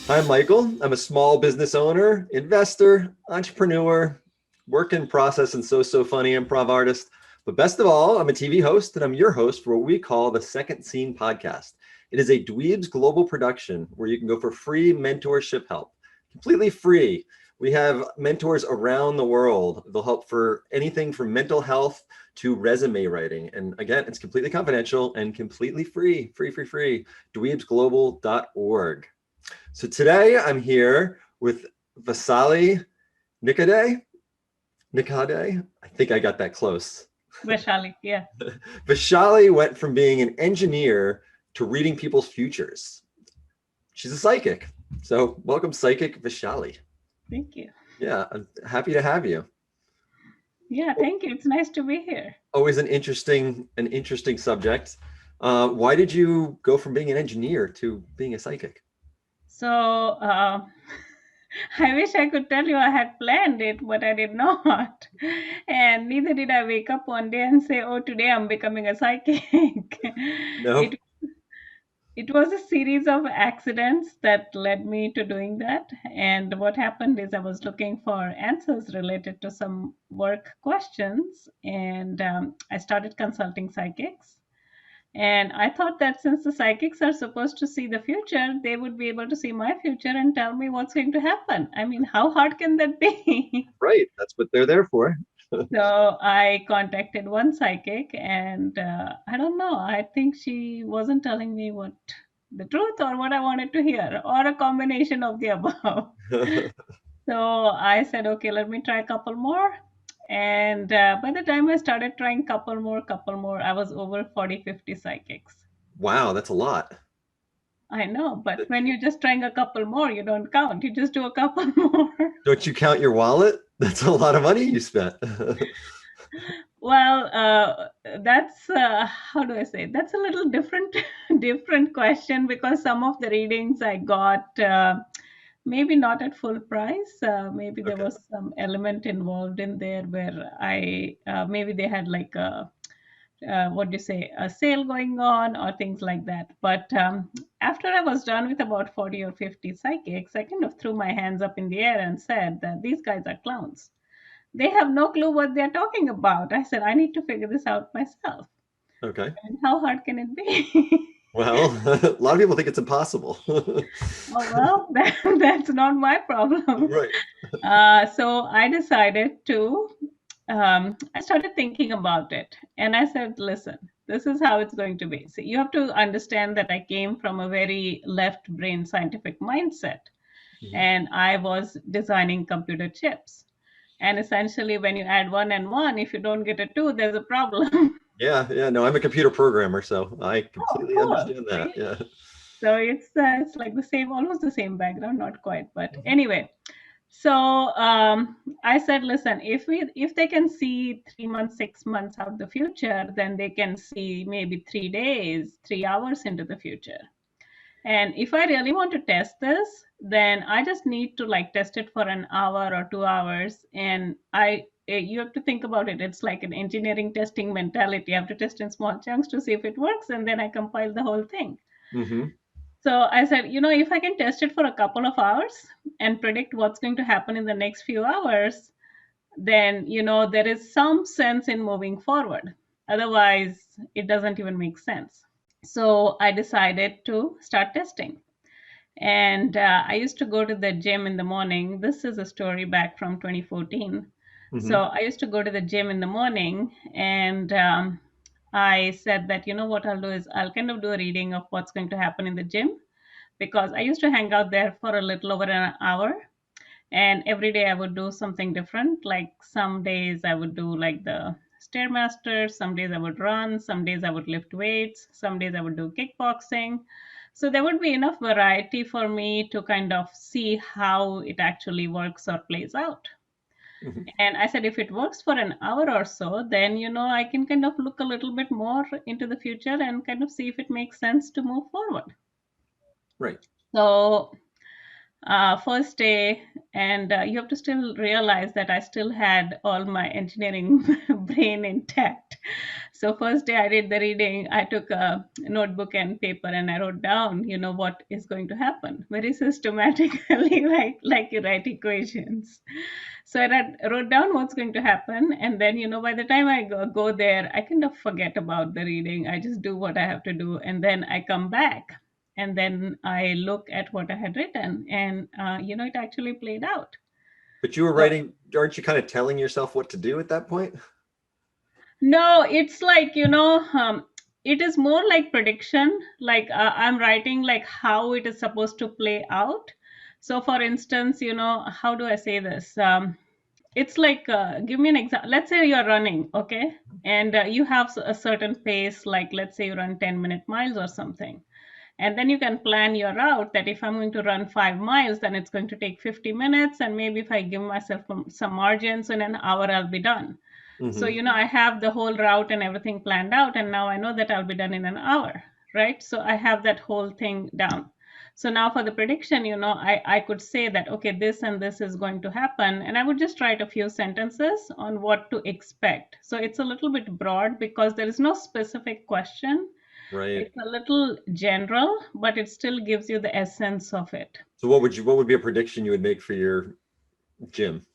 I'm Michael. I'm a small business owner, investor, entrepreneur, work in process, and so funny improv artist. But best of all, I'm a TV host, and I'm your host for what we call the Second Scene podcast. It is a Dweebs global production where you can go for free mentorship help, completely free. We have mentors around the world. They'll help for anything from mental health to resume writing. And again, it's completely confidential and completely free, free. dweebsglobal.org. So today I'm here with Vaishali Nikhade. Nikhade? I think I got that close. Vaishali, yeah. Vaishali went from being an engineer to reading people's futures. She's a psychic. So welcome, psychic Vaishali. Thank you. Yeah, I'm happy to have you. Yeah, thank you. It's nice to be here. Always an interesting subject. Why did you go from being an engineer to being a psychic? So I wish I could tell you I had planned it, but I did not. And neither did I wake up one day and say, oh, today I'm becoming a psychic. No? It was a series of accidents that led me to doing that. And what happened is I was looking for answers related to some work questions, and I started consulting psychics. And I thought that since the psychics are supposed to see the future, they would be able to see my future and tell me what's going to happen. I mean, how hard can that be? Right, that's what they're there for. So I contacted one psychic, and I don't know. I think she wasn't telling me what the truth or what I wanted to hear, or a combination of the above. So I said, okay, let me try a couple more. And by the time I started trying couple more, I was over 40, 50 psychics. Wow, that's a lot. I know, but when you're just trying a couple more, you don't count. You just do a couple more. Don't you count your wallet? That's a lot of money you spent. Well, that's how do I say? That's a little different, different question, because some of the readings I got maybe not at full price. Maybe there Okay. was some element involved in there where I maybe they had like a what do you say, a sale going on or things like that. But after I was done with about 40 or 50 psychics, I kind of threw my hands up in the air and said that these guys are clowns. They have no clue what they're talking about. I said, I need to figure this out myself. Okay. And how hard can it be? Well, a lot of people think it's impossible. Oh, well, that's not my problem. Right. So I decided to, I started thinking about it. And I said, listen, this is how it's going to be. So you have to understand that I came from a very left brain scientific mindset. Mhm. And I was designing computer chips. And essentially, when you add one and one, if you don't get a two, there's a problem. Yeah. No, I'm a computer programmer, so I Oh, completely cool. understand that. See? Yeah. So it's like the same, almost the same background, not quite, but Mhm. anyway. So I said, listen, if they can see 3 months, 6 months out the future, then they can see maybe 3 days, 3 hours into the future. And if I really want to test this, then I just need to like test it for an hour or 2 hours. And you have to think about it. It's like an engineering testing mentality. You have to test in small chunks to see if it works, and then I compile the whole thing. Mm-hmm. So I said, if I can test it for a couple of hours and predict what's going to happen in the next few hours, then, there is some sense in moving forward. Otherwise, it doesn't even make sense. So I decided to start testing. And I used to go to the gym in the morning. This is a story back from 2014. Mm-hmm. So I used to go to the gym in the morning, and I said that, what I'll do is I'll kind of do a reading of what's going to happen in the gym, because I used to hang out there for a little over an hour. And every day I would do something different. Like some days I would do like the Stairmaster, some days I would run, some days I would lift weights, some days I would do kickboxing. So there would be enough variety for me to kind of see how it actually works or plays out. Mm-hmm. And I said, if it works for an hour or so, then, I can kind of look a little bit more into the future and kind of see if it makes sense to move forward. Right. So first day, and you have to still realize that I still had all my engineering brain intact. So first day I did the reading, I took a notebook and paper and I wrote down, what is going to happen very systematically, like you write equations. So wrote down what's going to happen, and then by the time I go there, I kind of forget about the reading. I just do what I have to do, and then I come back, and then I look at what I had written, and it actually played out. But you were So writing, aren't you kind of telling yourself what to do at that point? no, it's like, it is more like prediction. Like I'm writing like how it is supposed to play out. So for instance, how do I say this? It's like, give me an example. Let's say you're running, okay? And you have a certain pace, like let's say you run 10-minute miles or something. And then you can plan your route that if I'm going to run 5 miles, then it's going to take 50 minutes. And maybe if I give myself some margins, in an hour, I'll be done. So, Hmm. I have the whole route and everything planned out. And now I know that I'll be done in an hour, right? So I have that whole thing down. So now for the prediction, I could say that, okay, this and this is going to happen. And I would just write a few sentences on what to expect. So it's a little bit broad because there is no specific question. Right. It's a little general, but it still gives you the essence of it. So what would be a prediction you would make for your gym?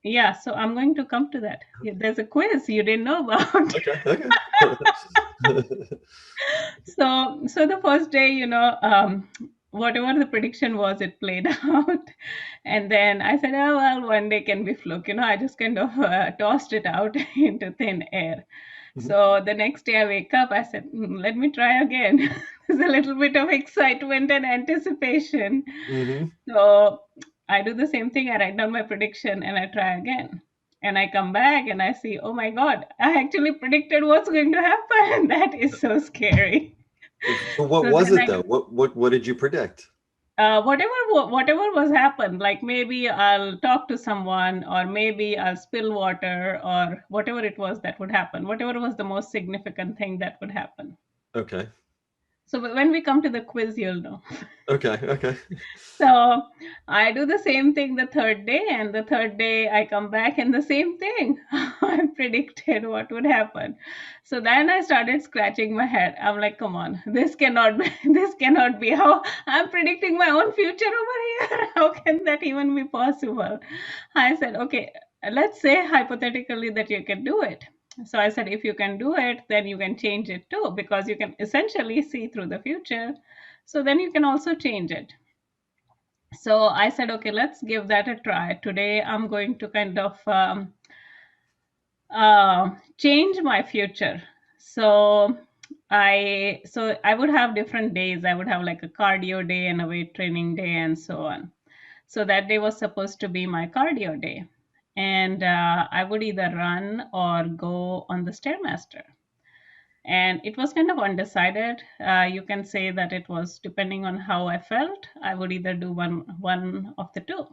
Yeah, so I'm going to come to that. There's a quiz you didn't know about. Okay. Okay. So the first day, whatever the prediction was, it played out. And then I said, oh, well, one day can be fluke. I just kind of tossed it out into thin air. So the next day I wake up, I said, let me try again. There's a little bit of excitement and anticipation. Hmm. So I do the same thing. I write down my prediction and I try again. And I come back and I see, oh my God, I actually predicted what's going to happen. That is so scary. So what So was then it though? What did you predict? whatever was happened, like maybe I'll talk to someone, or maybe I'll spill water, or whatever it was that would happen, whatever was the most significant thing that would happen. Okay. So when we come to the quiz, you'll know. Okay. Okay. So I do the same thing the third day, and the third day I come back and the same thing. I predicted what would happen. So then I started scratching my head. I'm like, come on, this cannot be, this cannot be how I'm predicting my own future over here. How can that even be possible? I said, okay, let's say hypothetically that you can do it. So I said, if you can do it, then you can change it too, because you can essentially see through the future. So then you can also change it. So I said, okay, let's give that a try. Today I'm going to kind of change my future. So I would have different days. I would have like a cardio day and a weight training day and so on. So that day was supposed to be my cardio day, and I would either run or go on the stairmaster. And it was kind of undecided. You can say that it was depending on how I felt. I would either do one of the two.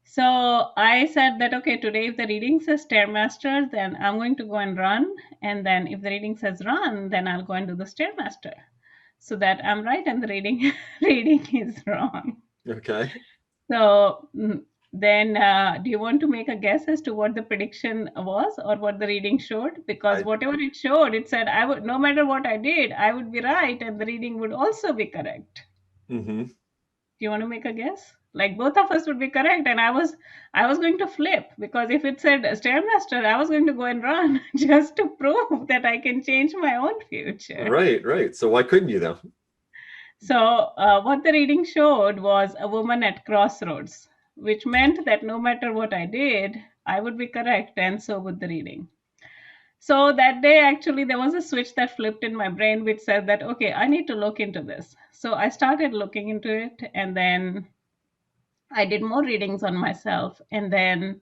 So I said that, okay, today if the reading says stairmaster, then I'm going to go and run, and then if the reading says run, then I'll go and do the stairmaster, so that I'm right and the reading reading is wrong. Okay. So then, do you want to make a guess as to what the prediction was or what the reading showed? Because I. whatever it showed, it said I would, no matter what I did, I would be right, and the reading would also be correct. Hmm. Do you want to make a guess? Like both of us would be correct, and I was going to flip, because if it said stairmaster, I was going to go and run just to prove that I can change my own future. Right. Right. So why couldn't you though? So, what the reading showed was a woman at crossroads, which meant that no matter what I did, I would be correct, and so would the reading. So, that day, actually, there was a switch that flipped in my brain, which said that, okay, I need to look into this. So, I started looking into it, and then I did more readings on myself, and then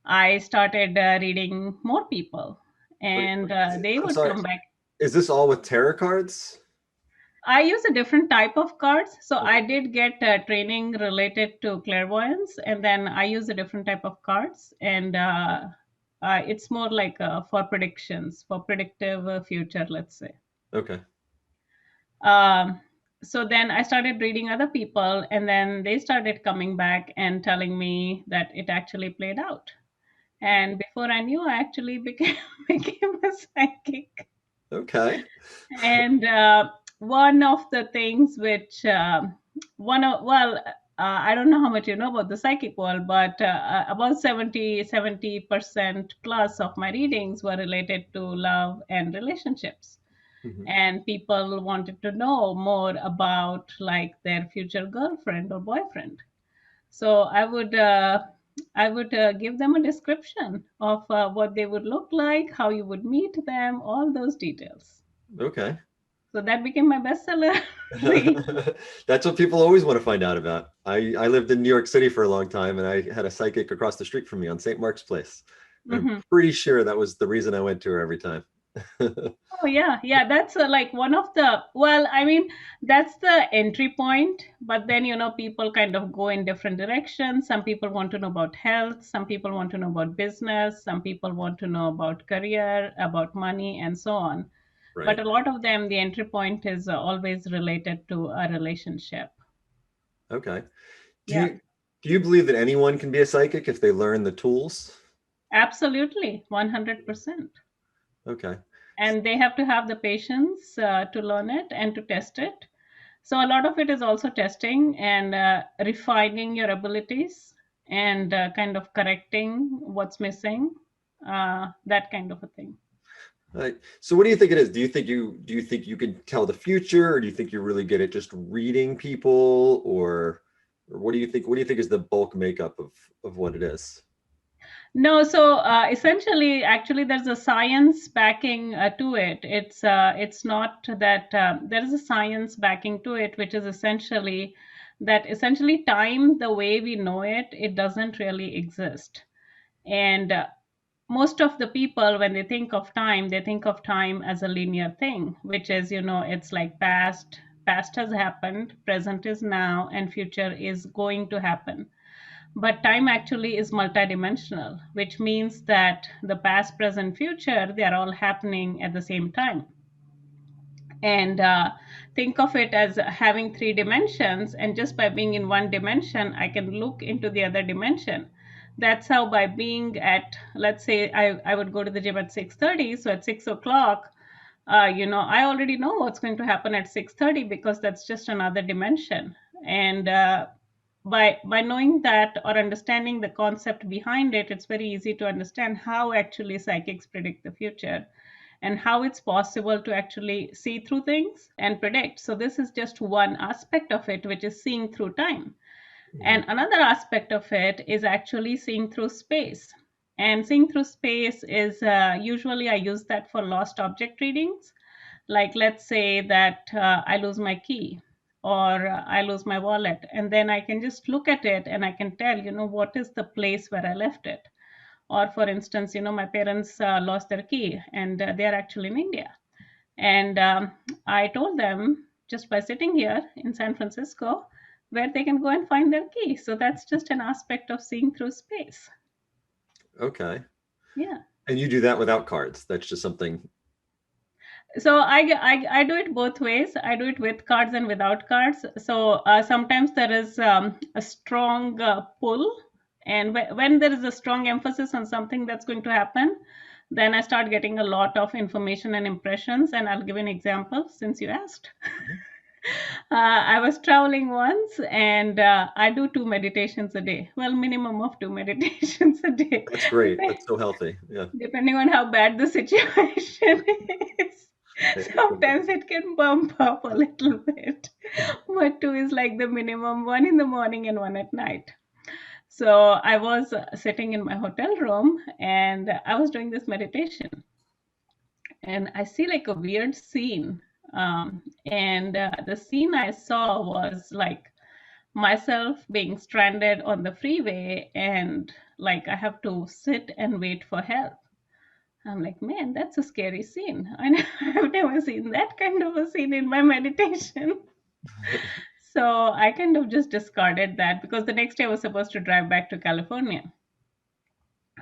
I started reading more people, and they I'm would sorry. come back. Is this all with tarot cards? I use a different type of cards. So I Okay. did get training related to clairvoyance, and then I use a different type of cards, and it's more like for predictions, for predictive future, let's say. Okay. Um, so then I started reading other people, and then they started coming back and telling me that it actually played out. And before I knew, I actually became became a psychic. Okay. And one of the things which one of well I don't know how much you know about the psychic world, but about 70% plus of my readings were related to love and relationships, Mhm. and people wanted to know more about like their future girlfriend or boyfriend. So I would give them a description of what they would look like, how you would meet them, all those details. Okay. So that became my bestseller. read. That's what people always want to find out about. I lived in New York City for a long time, and I had a psychic across the street from me on St. Mark's Place. And I'm Mhm. pretty sure that was the reason I went to her every time. Oh yeah, yeah. That's like one of the. Well, I mean, that's the entry point. But then people kind of go in different directions. Some people want to know about health. Some people want to know about business. Some people want to know about career, about money, and so on. But Right. a lot of them, the entry point is always related to a relationship. Okay. Do Yeah, you do you believe that anyone can be a psychic if they learn the tools? absolutely, 100%. Okay. And they have to have the patience to learn it and to test it. So a lot of it is also testing and refining your abilities and kind of correcting what's missing, that kind of a thing. Right. So what do you think it is? Do you think you can tell the future, or do you think you're really good at just reading people, or what do you think is the bulk makeup of what it is? No, so essentially, actually, there's a science backing to it. It's not that there is a science backing to it, which is essentially time, the way we know it, it doesn't really exist. And most of the people, when they think of time, they think of time as a linear thing, which is it's like past has happened, present is now, and future is going to happen. But time actually is multidimensional, which means that the past, present, future, they are all happening at the same time. And think of it as having three dimensions, and just by being in one dimension I can look into the other dimension. That's how, by being at, let's say, I would go to the gym at 6:30, so at 6 o'clock, I already know what's going to happen at 6:30 because that's just another dimension. And by knowing that or understanding the concept behind it, it's very easy to understand how actually psychics predict the future and how it's possible to actually see through things and predict. So this is just one aspect of it, which is seeing through time. Mhm. And another aspect of it is actually seeing through space. And seeing through space is usually I use that for lost object readings. Like, let's say that I lose my key, or I lose my wallet, and then I can just look at it and I can tell, what is the place where I left it. Or for instance, my parents lost their key, and they are actually in India. And I told them, just by sitting here in San Francisco, where they can go and find their key. So that's just an aspect of seeing through space. Okay. Yeah. And you do that without cards. That's just something. So I do it both ways. I do it with cards and without cards. So sometimes there is a strong pull, and when there is a strong emphasis on something that's going to happen, then I start getting a lot of information and impressions. And I'll give an example since you asked. I was traveling once, and I do two meditations a day. Well, minimum of two meditations a day, That's great. That's so healthy. Yeah. depending on how bad the situation is. Sometimes it can bump up a little bit, but two is like the minimum, one in the morning and one at night. So I was sitting in my hotel room and I was doing this meditation, and I see like a weird scene. And the scene I saw was like myself being stranded on the freeway, and like I have to sit and wait for help. I'm like, man, that's a scary scene. I've never seen that kind of a scene in my meditation. So I kind of just discarded that because the next day I was supposed to drive back to California.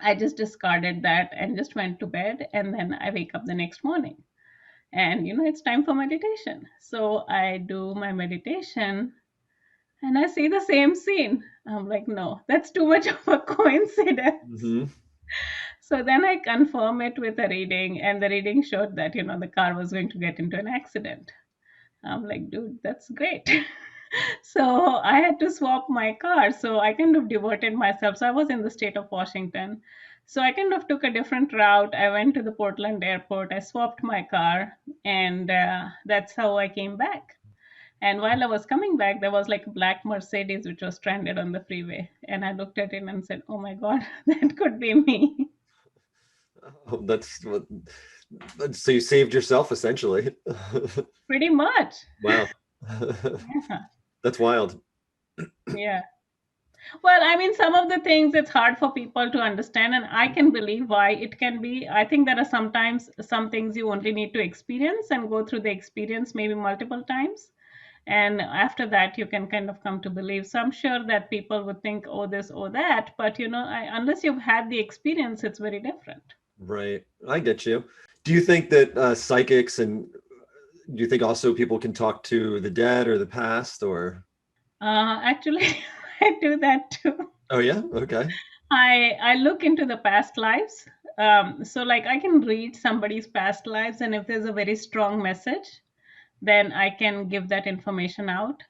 I just discarded that and just went to bed. And then I wake up the next morning and, it's time for meditation. So I do my meditation and I see the same scene. I'm like, no, that's too much of a coincidence. Hmm. So then I confirm it with a reading, and the reading showed that, the car was going to get into an accident. I'm like, dude, that's great. So I had to swap my car. So I kind of diverted myself. So I was in the state of Washington. So I kind of took a different route. I went to the Portland airport. I swapped my car, and that's how I came back. And while I was coming back, there was like a black Mercedes which was stranded on the freeway. And I looked at it and said, oh my God, that could be me. Oh, that's what. So you saved yourself essentially. Pretty much. Wow. Yeah. That's wild. Yeah. Well, I mean, some of the things it's hard for people to understand, and I can believe why it can be. I think there are sometimes some things you only need to experience and go through the experience maybe multiple times. And after that, you can kind of come to believe. So I'm sure that people would think, oh, this, oh, that. But, unless you've had the experience, it's very different. Right. I get you. Do you think that psychics and do you think also people can talk to the dead or the past or? Actually, I do that too. Oh yeah. Okay. I look into the past lives. So like I can read somebody's past lives, and if there's a very strong message, then I can give that information out.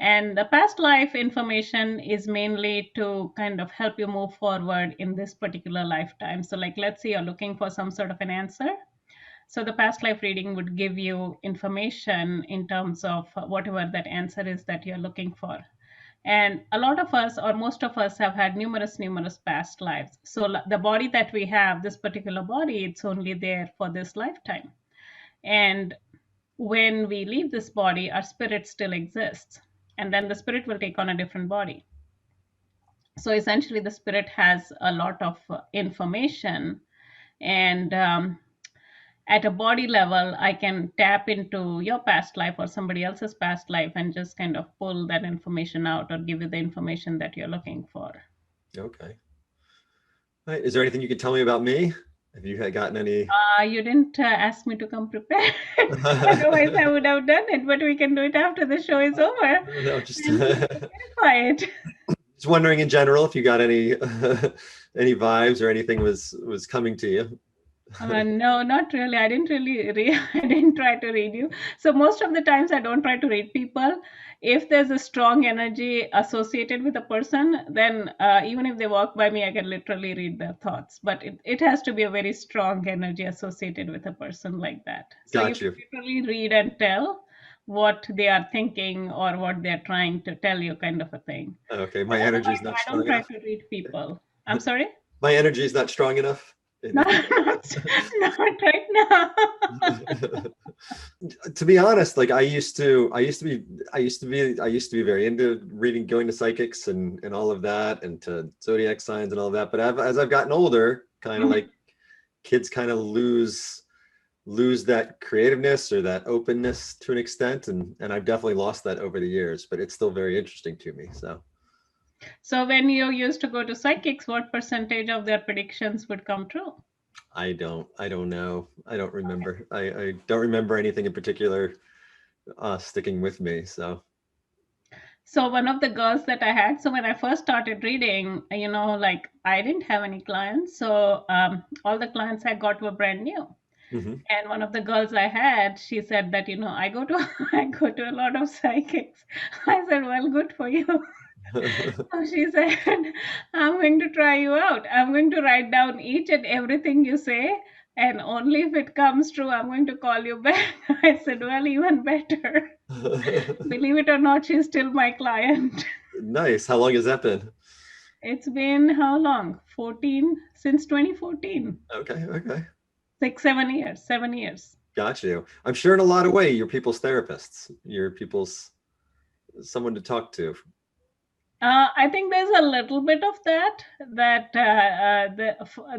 And the past life information is mainly to kind of help you move forward in this particular lifetime. So like let's say you're looking for some sort of an answer. So the past life reading would give you information in terms of whatever that answer is that you're looking for. And a lot of us, or most of us, have had numerous past lives. So the body that we have, this particular body, it's only there for this lifetime. And when we leave this body, our spirit still exists. And then the spirit will take on a different body. So essentially, the spirit has a lot of information. And at a body level, I can tap into your past life or somebody else's past life and just kind of pull that information out or give you the information that you're looking for. Okay. All right. Is there anything you could tell me about me? Have you had gotten any? You didn't ask me to come prepared. Otherwise, I would have done it, but we can do it after the show is over No, just and verify it. just wondering in general if you got any any vibes or anything was coming to you. No, not really. I didn't really I didn't try to read you. So most of the times I don't try to read people. If there's a strong energy associated with a person, then even if they walk by me, I can literally read their thoughts. But it has to be a very strong energy associated with a person like that. So you Got can you. literally read and tell what they are thinking or what they're trying to tell you, kind of a thing. Okay, But my energy is otherwise, not I don't strong try enough. to read people. I'm sorry? My energy is not strong enough. Not, not right now. To be honest, like I used to be very into reading, going to psychics and all of that, and to zodiac signs and all of that. But as I've gotten older, kind of like kids kind of lose that creativeness or that openness to an extent, and I've definitely lost that over the years. But it's still very interesting to me. So So when you used to go to psychics, what percentage of their predictions would come true? I don't know. I don't remember. I don't remember anything in particular sticking with me. So So one of the girls that I had, so when I first started reading, like I didn't have any clients. So all the clients I got were brand new. mhm. And one of the girls I had, she said that, I go to I go to a lot of psychics. I said, well, good for you. So she said, I'm going to try you out. I'm going to write down each and everything you say, and only if it comes true, I'm going to call you back. I said, well, even better. Believe it or not, she's still my client. Nice. How long has that been? It's been how long? 14, since 2014. Okay, okay. 6, 7 years, 7 years. Got you. I'm sure in a lot of way you're people's therapists. You're people's someone to talk to. I think there's a little bit of that.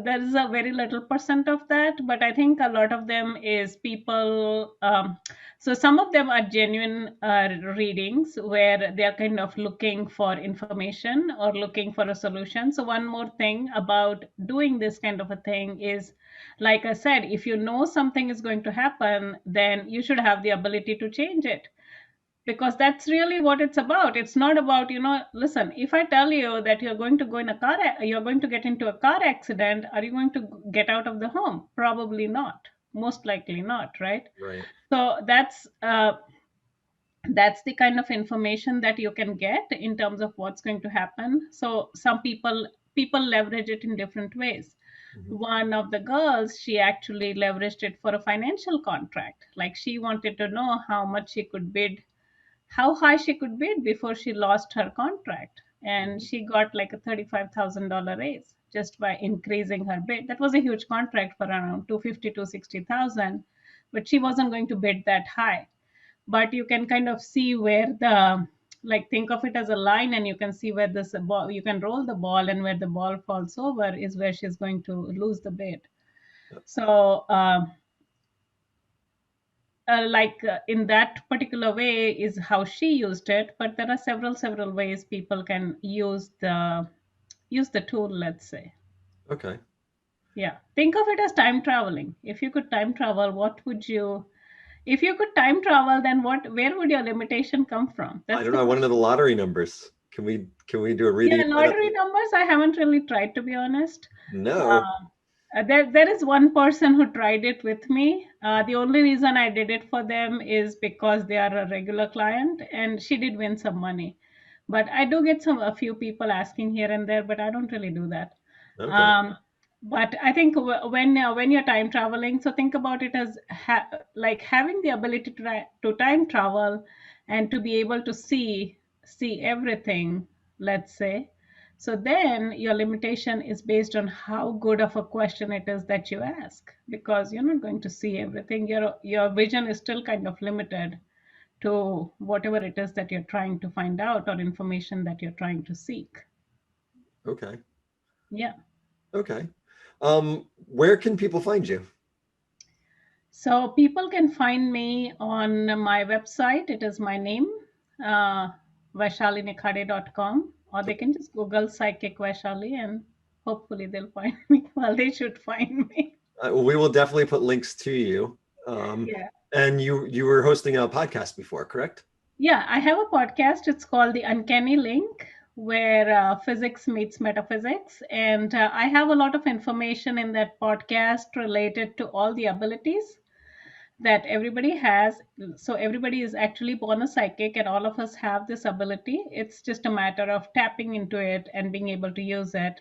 There is a very little percent of that, but I think a lot of them is people. So some of them are genuine readings where they are kind of looking for information or looking for a solution. So one more thing about doing this kind of a thing is, like I said, if you know something is going to happen, then you should have the ability to change it. because that's really what it's about. It's not about, listen, if I tell you that you're going to go in a you're going to get into a car accident, are you going to get out of the home? Probably not. Most likely not, right? Right. So that's the kind of information that you can get in terms of what's going to happen. So some people leverage it in different ways. Mhm. One of the girls, she actually leveraged it for a financial contract. Like, she wanted to know how much she could bid, how high she could bid before she lost her contract. And Mhm. she got like a $35,000 raise just by increasing her bid. That was a huge contract for around 250 to 60,000, but she wasn't going to bid that high. But you can kind of see where the, like, think of it as a line, and you can see where this ball, you can roll the ball, and where the ball falls over is where she's going to lose the bid. Yep. So in that particular way is how she used it, but there are several ways people can use the tool, let's say. Okay. Yeah, think of it as time traveling. If you could time travel, what would you, if you could time travel, then what, where would your limitation come from? I That's don't the know. I want to know the question. lottery numbers. Can we do a Yeah, reading? Find out lottery numbers, I haven't really tried, to be honest. no. Uh, there is one person who tried it with me. The only reason I did it for them is because they are a regular client, and she did win some money. But I do get a few people asking here and there, but I don't really do that. Okay. Um, but I think when you're time traveling, so think about it as like having the ability to time travel and to be able to see everything, let's say. So then your limitation is based on how good of a question it is that you ask, because you're not going to see everything. Your vision is still kind of limited to whatever it is that you're trying to find out, or information that you're trying to seek. Okay. Yeah. Okay. Where can people find you? So people can find me on my website. It is my name, uh, vaishalinikhade.com, or they can just Google Psychic Vaishali, and hopefully they'll find me. Well, they should find me. We will definitely put links to you. Yeah. And you were hosting a podcast before, correct? Yeah, I have a podcast. It's called The Uncanny Link, where physics meets metaphysics. And I have a lot of information in that podcast related to all the abilities that everybody has. So everybody is actually born a psychic, and all of us have this ability. It's just a matter of tapping into it and being able to use it.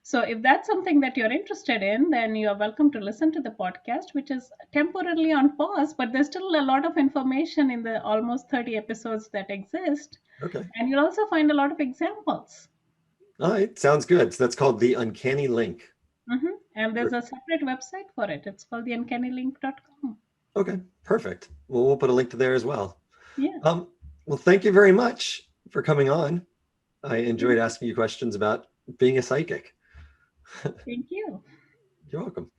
So if that's something that you're interested in, then you're welcome to listen to the podcast, which is temporarily on pause, but there's still a lot of information in the almost 30 episodes that exist. Okay. And you'll also find a lot of examples. All right. Sounds good. So that's called the Uncanny Link. And there's a separate website for it. It's called theuncannylink.com. Okay. Perfect. Well, we'll put a link to there as well. Yeah. Well, thank you very much for coming on. I enjoyed asking you questions about being a psychic. Thank you. You're welcome.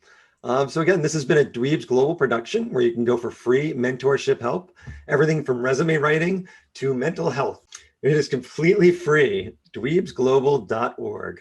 So again, this has been a Dweebs Global production where you can go for free mentorship help, everything from resume writing to mental health. It is completely free, dweebsglobal.org.